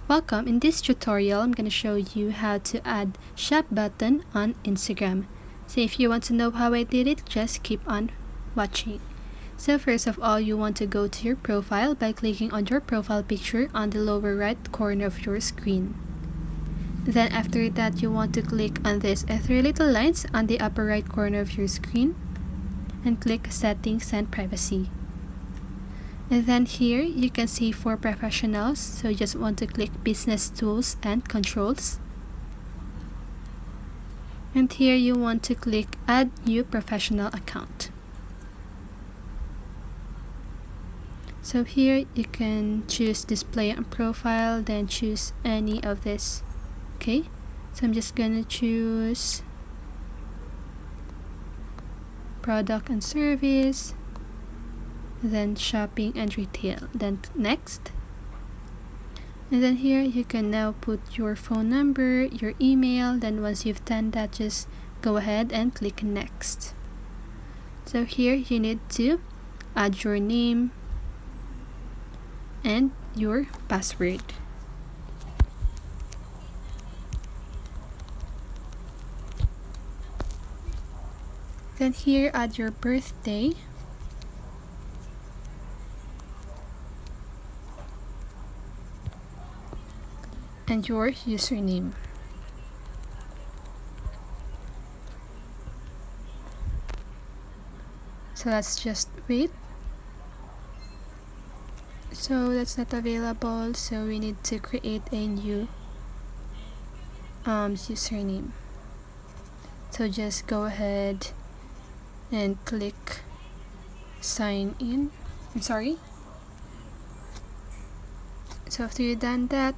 Welcome. In this tutorial, I'm going to show you how to add shop button on Instagram. So if you want to know how I did it, just keep on watching. So first of all, you want to go to your profile by clicking on your profile picture on the lower right corner of your screen. Then after that, you want to click on these three little lines on the upper right corner of your screen and click Settings and Privacy. And then here you can see for professionals, so you just want to click Business Tools and Controls. And here you want to click Add New Professional Account. So here you can choose Display on Profile, then choose any of this. Okay, so I'm just gonna choose Product and Service, then Shopping and Retail, then Next. And then here you can now put your phone number, your email. Then once you've done that, just go ahead and click Next. So here you need to add your name and your password. Then here add your birthday. And your username. So let's just wait. So that's not available, so we need to create a new username. So just go ahead and click sign in. So after you've done that,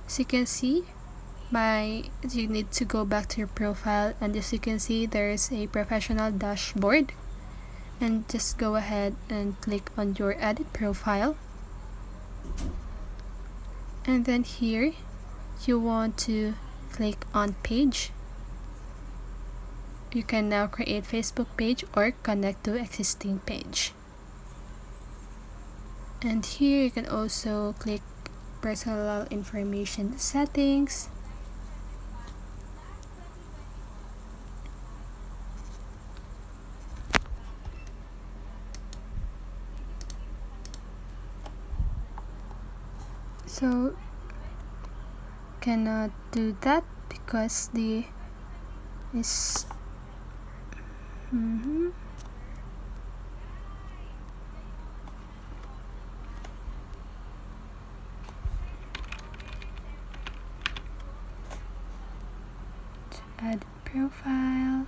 as you can see, you need to go back to your profile, and as you can see, there's a professional dashboard. And just go ahead and click on your edit profile. And then here, you want to click on page. You can now create Facebook page or connect to existing page. And here you can also click personal information settings. So cannot do that because the is add profile.